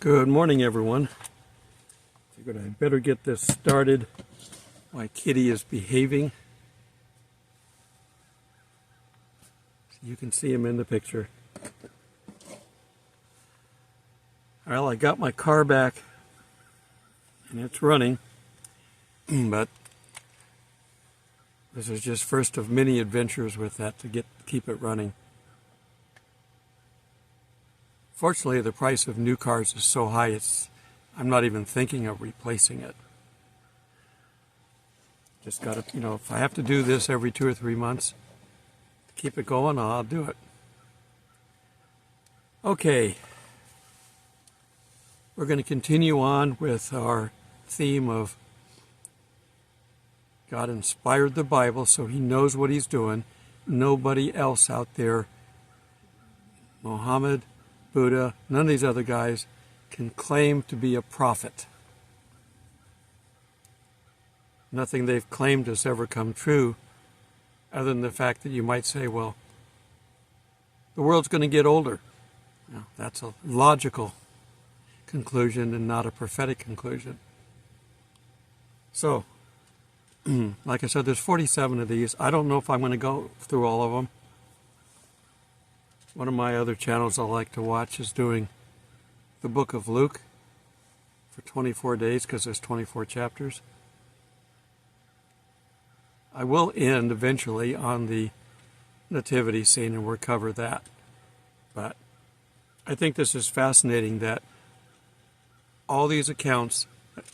Good morning, everyone. Figured I better get this started. My kitty is behaving. You can see him in the picture. Well, I got my car back and it's running, but this is just first of many adventures with that to keep it running. Fortunately, the price of new cars is so high, I'm not even thinking of replacing it. Just got to, if I have to do this every 2 or 3 months to keep it going, I'll do it. Okay. We're going to continue on with our theme of God inspired the Bible, so he knows what he's doing. Nobody else out there, Muhammad, Buddha, none of these other guys can claim to be a prophet. Nothing they've claimed has ever come true, other than the fact that you might say, well, the world's going to get older. Now, that's a logical conclusion and not a prophetic conclusion. So, like I said, there's 47 of these. I don't know if I'm going to go through all of them. One of my other channels I like to watch is doing the book of Luke for 24 days because there's 24 chapters. I will end eventually on the nativity scene and we'll cover that. But I think this is fascinating that all these accounts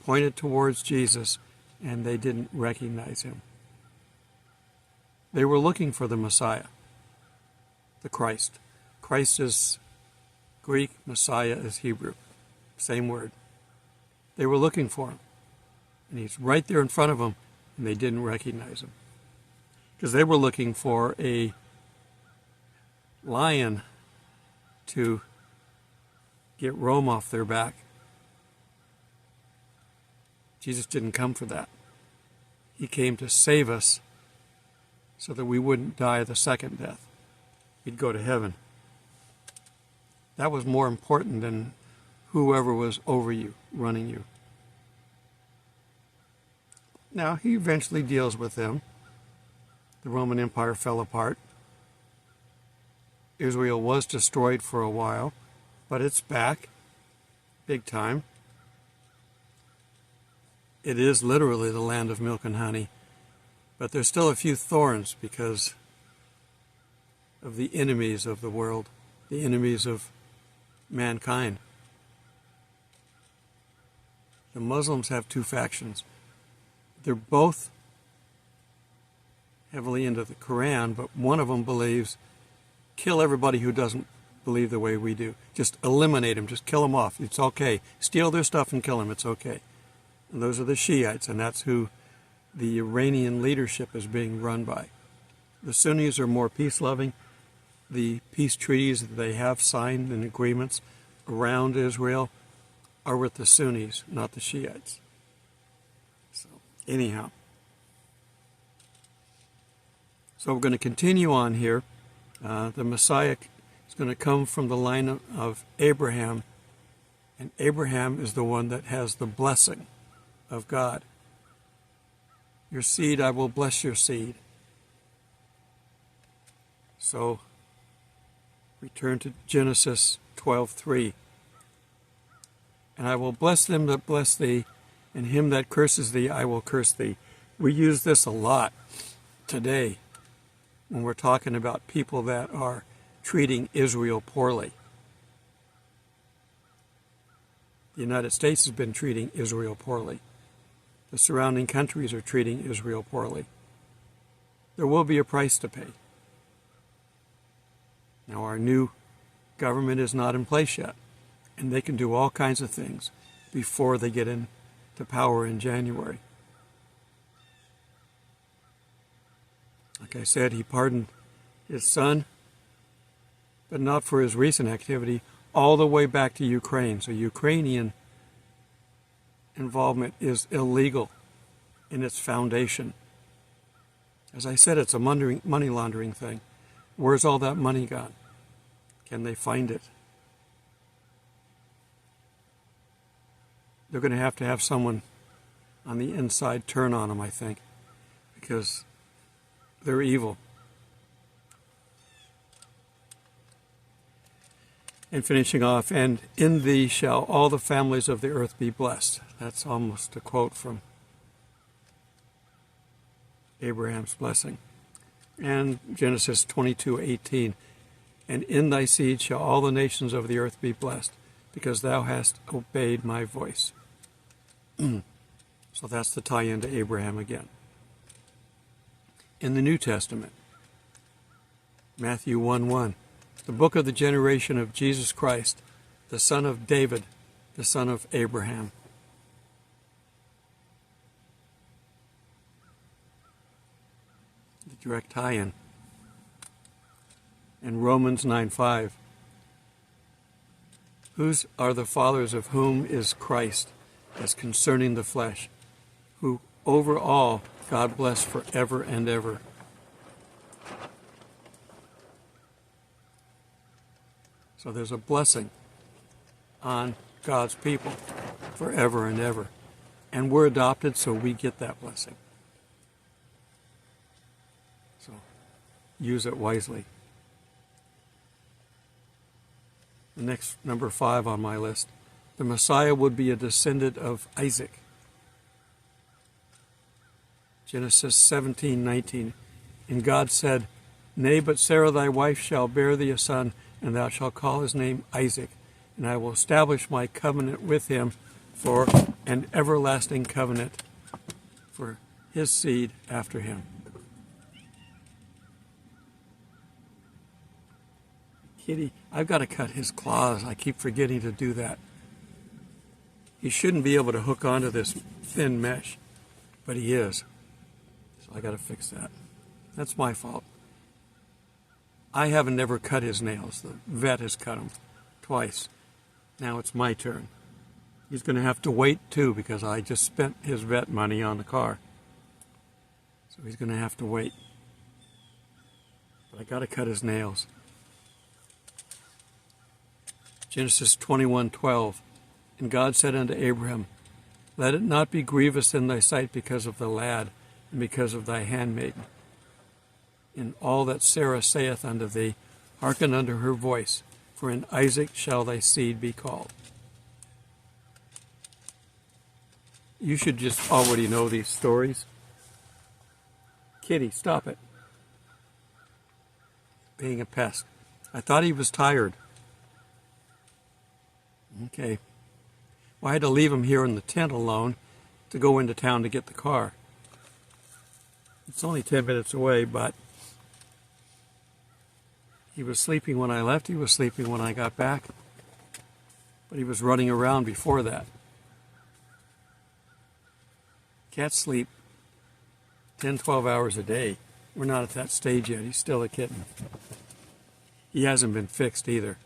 pointed towards Jesus and they didn't recognize him. They were looking for the Messiah, the Christ. Christ is Greek, Messiah is Hebrew. Same word. They were looking for him. And he's right there in front of them, and they didn't recognize him. Because they were looking for a lion to get Rome off their back. Jesus didn't come for that. He came to save us so that we wouldn't die the second death. We'd go to heaven. That was more important than whoever was over you, running you. Now, he eventually deals with them. The Roman Empire fell apart. Israel was destroyed for a while, but it's back, big time. It is literally the land of milk and honey, but there's still a few thorns because of the enemies of the world, the enemies of mankind. The Muslims have two factions. They're both heavily into the Quran, but one of them believes kill everybody who doesn't believe the way we do. Just eliminate them, just kill them off. It's okay. Steal their stuff and kill them, it's okay. And those are the Shiites, and that's who the Iranian leadership is being run by. The Sunnis are more peace-loving. The peace treaties that they have signed and agreements around Israel are with the Sunnis, not the Shiites. So, anyhow. So we're going to continue on here. The Messiah is going to come from the line of Abraham, and Abraham is the one that has the blessing of God. Your seed, I will bless your seed. So, return to Genesis 12:3. And I will bless them that bless thee, and him that curses thee I will curse thee. We use this a lot today when we're talking about people that are treating Israel poorly. The United States has been treating Israel poorly. The surrounding countries are treating Israel poorly. There will be a price to pay. Now, our new government is not in place yet, and they can do all kinds of things before they get into power in January. Like I said, he pardoned his son, but not for his recent activity, all the way back to Ukraine. So Ukrainian involvement is illegal in its foundation. As I said, it's a money laundering thing. Where's all that money gone? Can they find it? they're going to have someone on the inside turn on them, I think, because they're evil. And finishing off, and in thee shall all the families of the earth be blessed. That's almost a quote from Abraham's blessing. And Genesis 22:18, and in thy seed shall all the nations of the earth be blessed, because thou hast obeyed my voice. So that's the tie-in to Abraham again. In the New Testament, Matthew 1:1, the book of the generation of Jesus Christ, the son of David, the son of Abraham. The direct tie-in. And Romans 9:5, whose are the fathers of whom is Christ, as concerning the flesh, who over all God bless forever and ever. So there's a blessing on God's people forever and ever. And we're adopted, so we get that blessing. So use it wisely. The next, number 5 on my list, the Messiah would be a descendant of Isaac. Genesis 17:19, and God said, nay, but Sarah thy wife shall bear thee a son, and thou shalt call his name Isaac, and I will establish my covenant with him for an everlasting covenant for his seed after him. Kitty, I've got to cut his claws. I keep forgetting to do that. He shouldn't be able to hook onto this thin mesh, but he is. So I got to fix that. That's my fault. I haven't ever cut his nails. The vet has cut them twice. Now it's my turn. He's going to have to wait too, because I just spent his vet money on the car. So he's going to have to wait. But I got to cut his nails. Genesis 21:12, and God said unto Abraham, let it not be grievous in thy sight because of the lad, and because of thy handmaiden. In all that Sarah saith unto thee, hearken unto her voice, for in Isaac shall thy seed be called. You should just already know these stories. Kitty, stop it. Being a pest. I thought he was tired. Okay. Well, I had to leave him here in the tent alone to go into town to get the car. It's only 10 minutes away, but he was sleeping when I left. He was sleeping when I got back. But he was running around before that. Cats sleep 10, 12 hours a day. We're not at that stage yet. He's still a kitten. He hasn't been fixed either.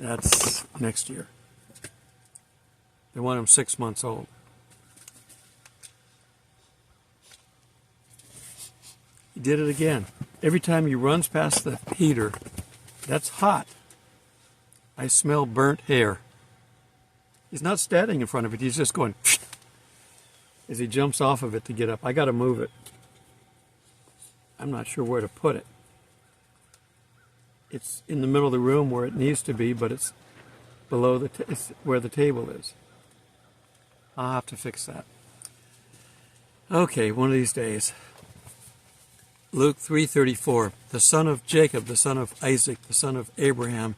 That's next year. They want him 6 months old. He did it again. Every time he runs past the heater, that's hot. I smell burnt hair. He's not standing in front of it. He's just going as he jumps off of it to get up. I got to move it. I'm not sure where to put it. It's in the middle of the room where it needs to be, but it's below it's where the table is. I'll have to fix that. Okay, one of these days. Luke 3:34, the son of Jacob, the son of Isaac, the son of Abraham,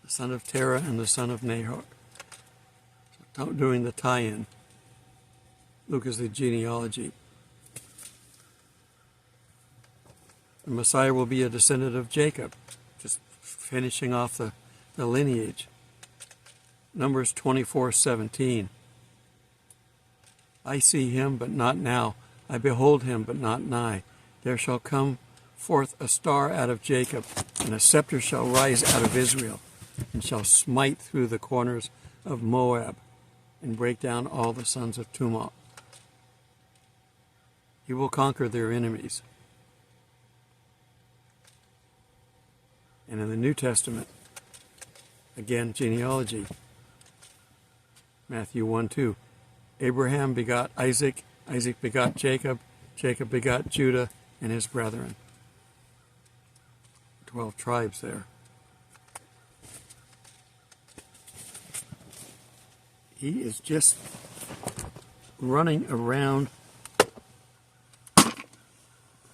the son of Terah, and the son of Nahor. So doing the tie-in. Luke is the genealogy. The Messiah will be a descendant of Jacob, just finishing off the lineage. Numbers 24:17. I see him, but not now. I behold him, but not nigh. There shall come forth a star out of Jacob, and a scepter shall rise out of Israel, and shall smite through the corners of Moab, and break down all the sons of tumult. He will conquer their enemies. And in the New Testament, again, genealogy. Matthew 1:2. Abraham begot Isaac, Isaac begot Jacob, Jacob begot Judah and his brethren. 12 tribes there. He is just running around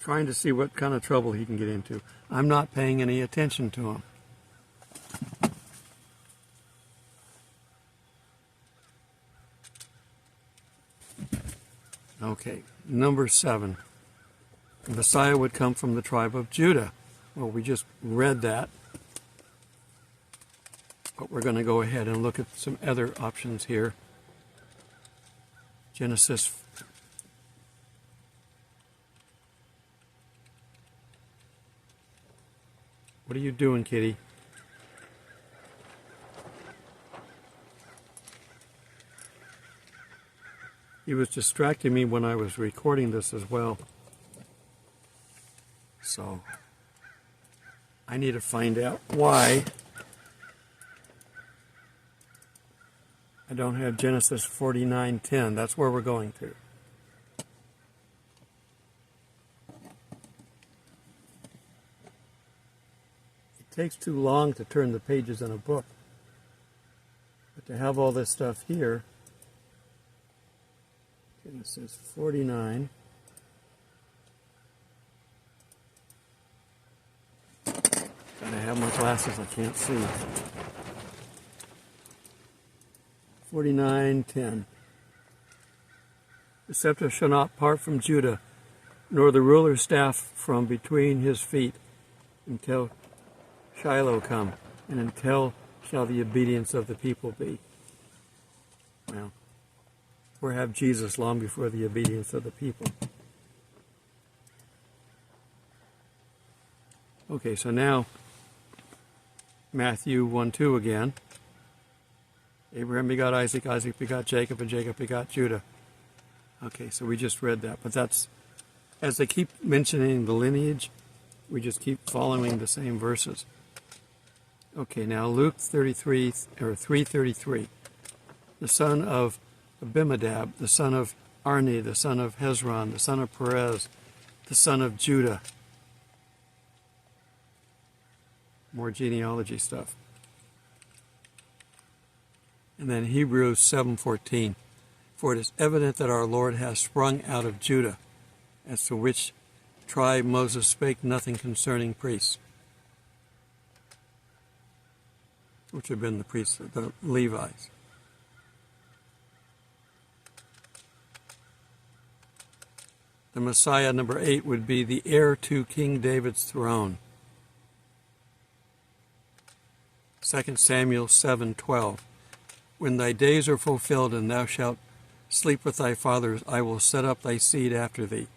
trying to see what kind of trouble he can get into. I'm not paying any attention to him. Okay, number 7. The Messiah would come from the tribe of Judah. Well, we just read that. But we're going to go ahead and look at some other options here. Genesis. What are you doing, kitty? He was distracting me when I was recording this as well. So, I need to find out why I don't have Genesis 49:10. That's where we're going to. It takes too long to turn the pages in a book. But to have all this stuff here, Genesis 49. Gotta have my glasses, I can't see. 49:10. The scepter shall not part from Judah, nor the ruler's staff from between his feet, until Shiloh come, and until shall the obedience of the people be. Well, we'll have Jesus long before the obedience of the people. Okay, so now Matthew 1:2 again. Abraham begot Isaac, Isaac begot Jacob, and Jacob begot Judah. Okay, so we just read that. But that's, as they keep mentioning the lineage, we just keep following the same verses. Okay, now Luke 33, or 3:33. The son of Abimadab, the son of Arni, the son of Hezron, the son of Perez, the son of Judah. More genealogy stuff. And then Hebrews 7:14. For it is evident that our Lord has sprung out of Judah, as to which tribe Moses spake nothing concerning priests, which have been the priests, the Levites. The Messiah, number 8, would be the heir to King David's throne. 2 Samuel 7:12. When thy days are fulfilled, and thou shalt sleep with thy fathers, I will set up thy seed after thee,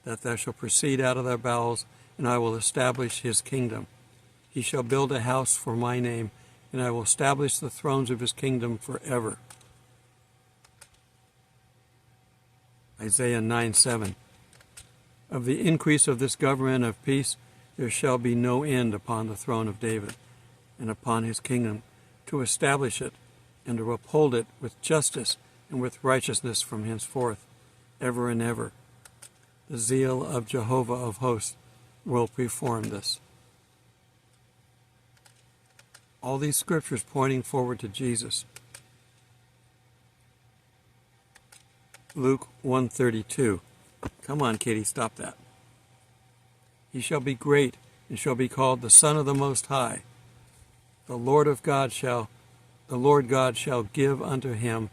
that thou shalt proceed out of thy bowels, and I will establish his kingdom. He shall build a house for my name, and I will establish the thrones of his kingdom forever. Isaiah 9:7. Of the increase of this government of peace, there shall be no end upon the throne of David, and upon his kingdom, to establish it, and to uphold it with justice and with righteousness from henceforth, ever and ever. The zeal of Jehovah of hosts will perform this. All these scriptures pointing forward to Jesus. Luke 1:32. Come on, Katie, stop that. He shall be great, and shall be called the Son of the Most High. The Lord God shall give unto him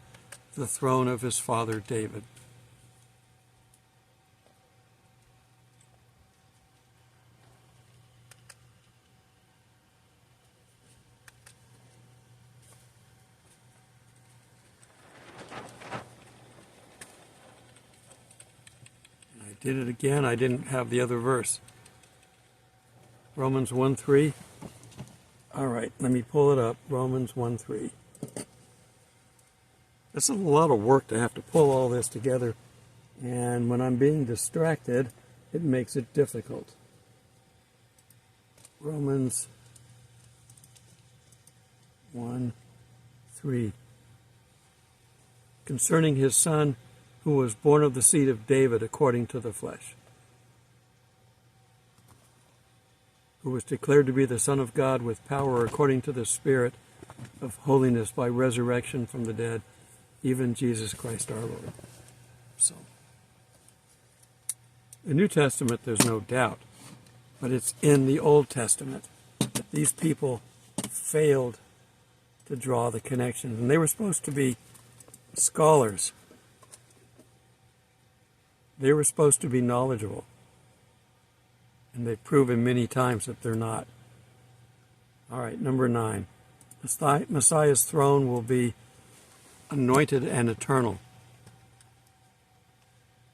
the throne of his father David. And I did it again. I didn't have the other verse. Romans 1:3. All right, let me pull it up. Romans 1:3. It's a lot of work to have to pull all this together, and when I'm being distracted, it makes it difficult. Romans 1:3. concerning his Son, who was born of the seed of David according to the flesh, who was declared to be the Son of God with power according to the Spirit of holiness by resurrection from the dead, even Jesus Christ our Lord. So, the New Testament, there's no doubt, but it's in the Old Testament that these people failed to draw the connections. And they were supposed to be scholars. They were supposed to be knowledgeable. And they've proven many times that they're not. All right, number 9. Messiah's throne will be anointed and eternal.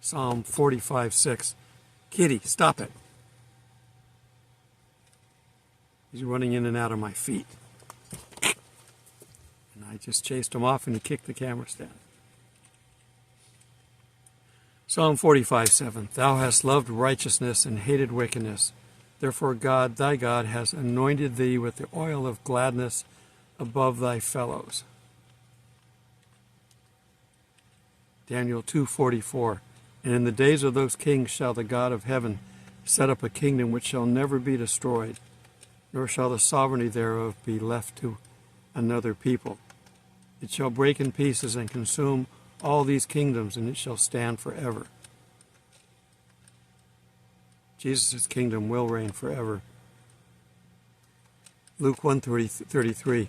Psalm 45:6. Kitty, stop it. He's running in and out of my feet. And I just chased him off and he kicked the camera stand. Psalm 45:7. Thou hast loved righteousness and hated wickedness. Therefore God, thy God, has anointed thee with the oil of gladness above thy fellows. Daniel 2:44. And in the days of those kings shall the God of heaven set up a kingdom which shall never be destroyed, nor shall the sovereignty thereof be left to another people. It shall break in pieces and consume all these kingdoms, and it shall stand forever. Jesus' kingdom will reign forever. Luke 1:33.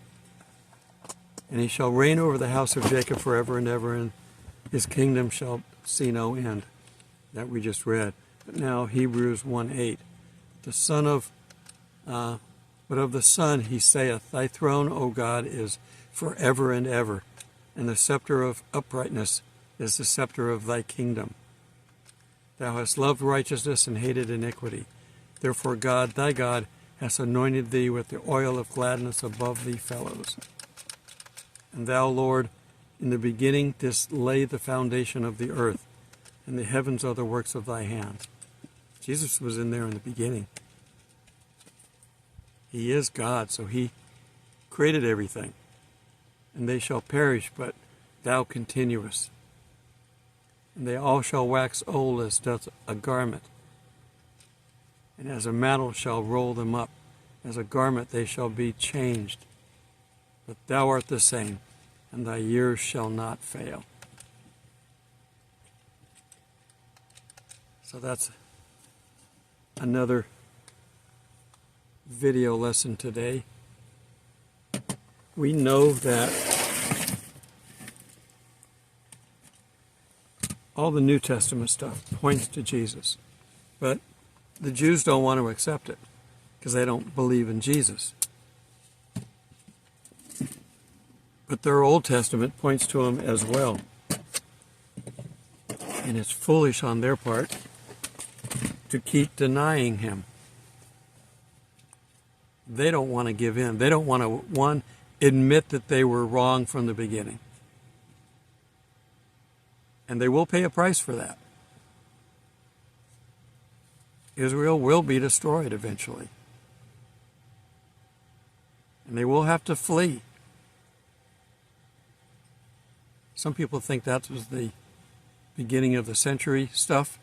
And he shall reign over the house of Jacob forever and ever, and his kingdom shall see no end. That we just read. But now Hebrews 1:8. But of the Son he saith, Thy throne, O God, is forever and ever, and the scepter of uprightness is the scepter of thy kingdom. Thou hast loved righteousness and hated iniquity. Therefore God, thy God, has anointed thee with the oil of gladness above thy fellows. And thou, Lord, in the beginning didst lay the foundation of the earth, and the heavens are the works of thy hands. Jesus was in there in the beginning. He is God, so he created everything. And they shall perish, but thou continuest. And they all shall wax old as doth a garment. And as a mantle shall roll them up, as a garment they shall be changed. But thou art the same, and thy years shall not fail. So that's another video lesson today. We know that all the New Testament stuff points to Jesus, but the Jews don't want to accept it because they don't believe in Jesus. But their Old Testament points to him as well. And it's foolish on their part to keep denying him. They don't want to give in. They don't want to, one, admit that they were wrong from the beginning. And they will pay a price for that. Israel will be destroyed eventually. And they will have to flee. Some people think that was the beginning of the century stuff.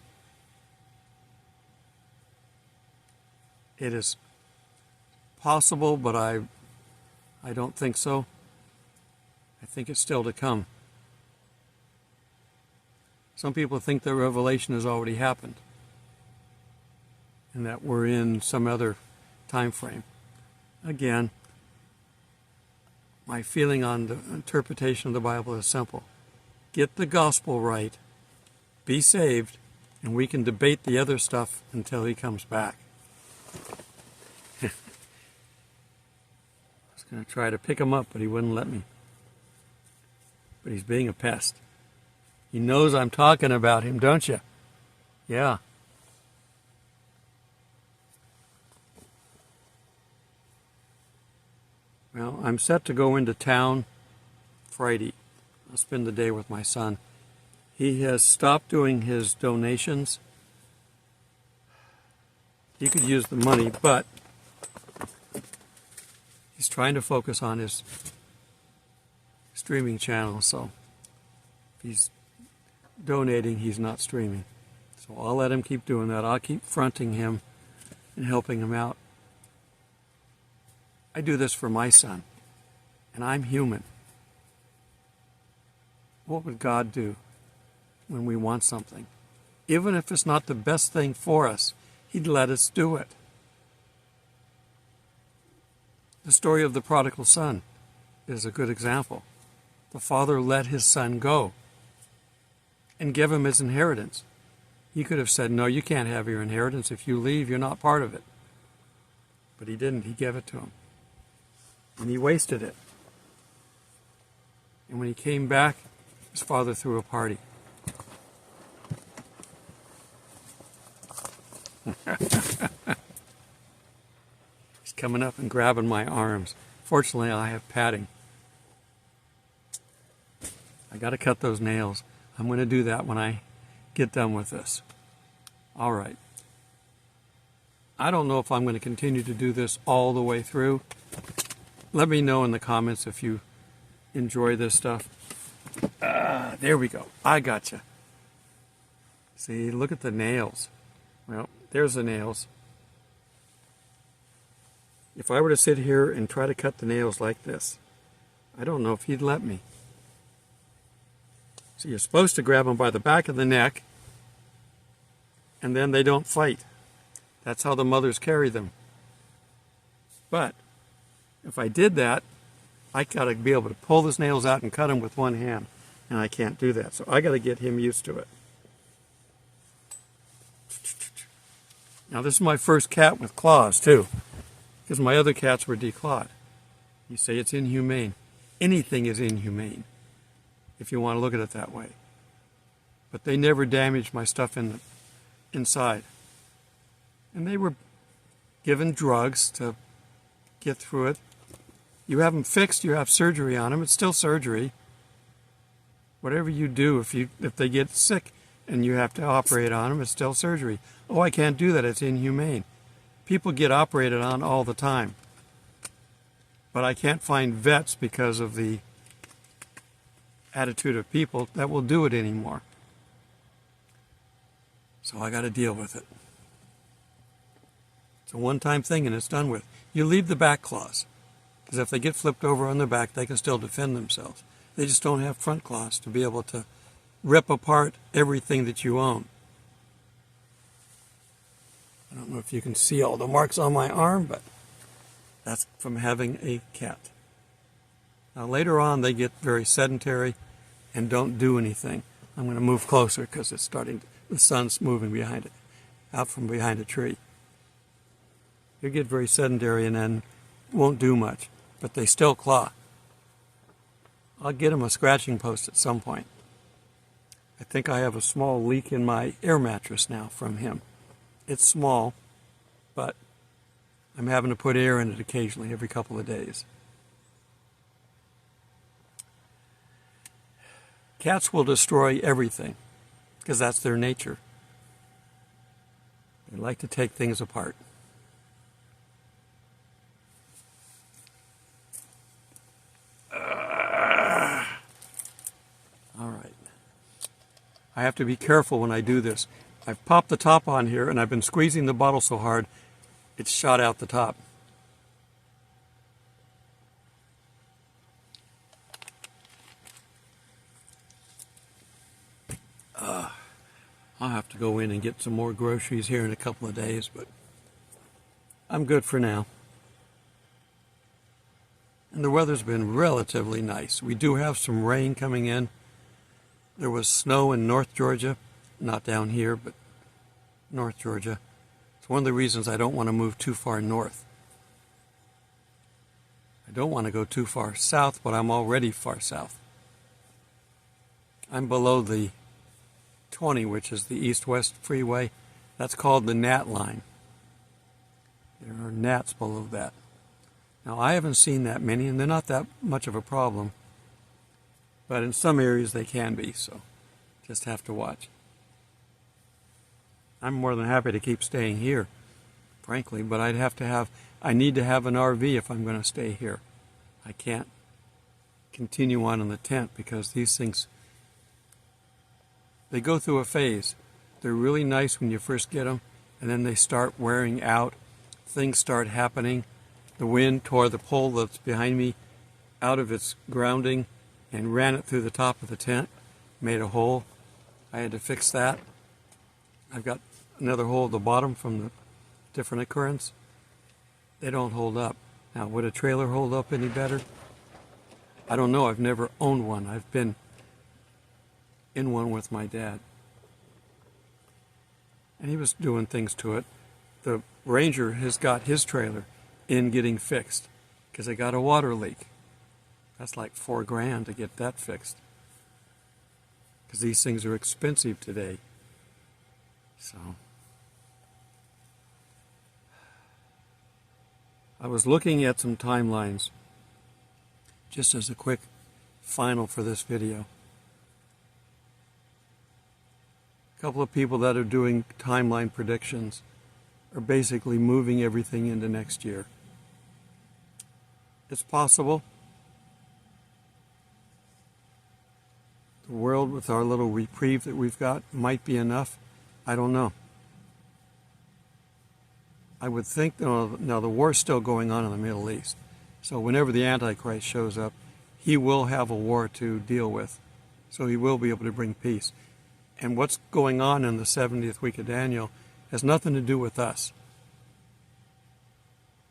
It is possible, but I don't think so. I think it's still to come. Some people think the revelation has already happened and that we're in some other time frame. Again, my feeling on the interpretation of the Bible is simple. Get the gospel right, be saved, and we can debate the other stuff until he comes back. I was going to try to pick him up, but he wouldn't let me. But he's being a pest. He knows I'm talking about him, don't you? Yeah. Well, I'm set to go into town Friday. I'll spend the day with my son. He has stopped doing his donations. He could use the money, but he's trying to focus on his streaming channel, so If he's donating, he's not streaming. So I'll let him keep doing that. I'll keep fronting him and helping him out. I do this for my son, and I'm human. What would God do when we want something? Even if it's not the best thing for us, He'd let us do it. The story of the prodigal son is a good example. The father let his son go and give him his inheritance. He could have said, no, you can't have your inheritance. If you leave, you're not part of it. But he didn't. He gave it to him. And he wasted it. And when he came back, his father threw a party. He's coming up and grabbing my arms. Fortunately, I have padding. I got to cut those nails. I'm going to do that when I get done with this. All right. I don't know if I'm going to continue to do this all the way through. Let me know in the comments if you enjoy this stuff. There we go. I gotcha. See, look at the nails. Well, there's the nails. If I were to sit here and try to cut the nails like this, I don't know if he'd let me. So you're supposed to grab them by the back of the neck, and then they don't fight. That's how the mothers carry them. But if I did that, I got to be able to pull those nails out and cut them with one hand, and I can't do that. So I got to get him used to it. Now this is my first cat with claws too, because my other cats were declawed. You say it's inhumane. Anything is inhumane, if you want to look at it that way. But they never damaged my stuff inside. And they were given drugs to get through it. You have them fixed, you have surgery on them, it's still surgery. Whatever you do, if they get sick and you have to operate on them, it's still surgery. Oh, I can't do that, it's inhumane. People get operated on all the time. But I can't find vets because of the attitude of people that will do it anymore. So I got to deal with it. It's a one-time thing and it's done with. You leave the back claws, because if they get flipped over on their back, they can still defend themselves. They just don't have front claws to be able to rip apart everything that you own. I don't know if you can see all the marks on my arm, but that's from having a cat. Now later on, they get very sedentary and don't do anything. I'm going to move closer because it's starting, the sun's moving behind it, out from behind a tree. They get very sedentary and then won't do much, but they still claw. I'll get him a scratching post at some point. I think I have a small leak in my air mattress now from him. It's small, but I'm having to put air in it occasionally, every couple of days. Cats will destroy everything, because that's their nature. They like to take things apart. All right. I have to be careful when I do this. I've popped the top on here, and I've been squeezing the bottle so hard, it's shot out the top. I'll have to go in and get some more groceries here in a couple of days, but I'm good for now. And the weather's been relatively nice. We do have some rain coming in. There was snow in North Georgia, not down here, but North Georgia. It's one of the reasons I don't want to move too far north. I don't want to go too far south, but I'm already far south. I'm below the 20, which is the east-west freeway. That's called the gnat line. There are gnats below that. Now, I haven't seen that many, and they're not that much of a problem. But in some areas they can be, so just have to watch. I'm more than happy to keep staying here, frankly, but I need to have an RV if I'm going to stay here. I can't continue on in the tent because these things They go through a phase. They're really nice when you first get them, and then they start wearing out. Things start happening. The wind tore the pole that's behind me out of its grounding and ran it through the top of the tent, made a hole. I had to fix that. I've got another hole at the bottom from the different occurrence. They don't hold up. Now, would a trailer hold up any better? I don't know. I've never owned one. I've been in one with my dad. And he was doing things to it. The Ranger has got his trailer in getting fixed because they got a water leak. That's like $4,000 to get that fixed, because these things are expensive today. So I was looking at some timelines just as a quick final for this video. A couple of people that are doing timeline predictions are basically moving everything into next year. It's possible. The world, with our little reprieve that we've got, might be enough. I don't know. I would think, now the war's still going on in the Middle East. So whenever the Antichrist shows up, he will have a war to deal with. So he will be able to bring peace. And what's going on in the 70th week of Daniel has nothing to do with us.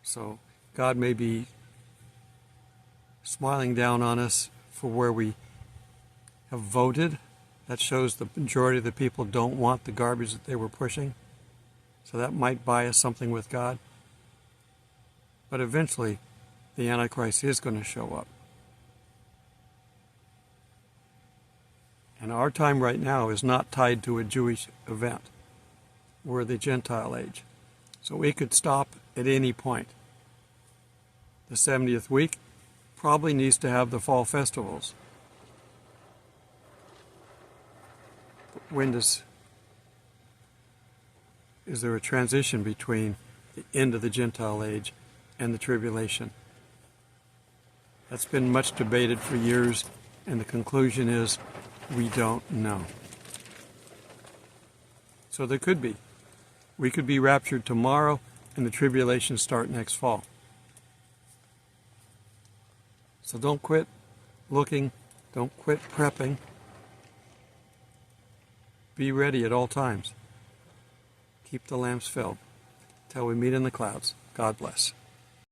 So God may be smiling down on us for where we have voted. That shows the majority of the people don't want the garbage that they were pushing. So that might buy us something with God. But eventually, the Antichrist is going to show up. And our time right now is not tied to a Jewish event. We're the Gentile age. So it could stop at any point. The 70th week probably needs to have the fall festivals. When is there a transition between the end of the Gentile age and the tribulation? That's been much debated for years, and the conclusion is we don't know. So there could be. We could be raptured tomorrow and the tribulation start next fall. So don't quit looking, don't quit prepping. Be ready at all times. Keep the lamps filled. Till we meet in the clouds. God bless.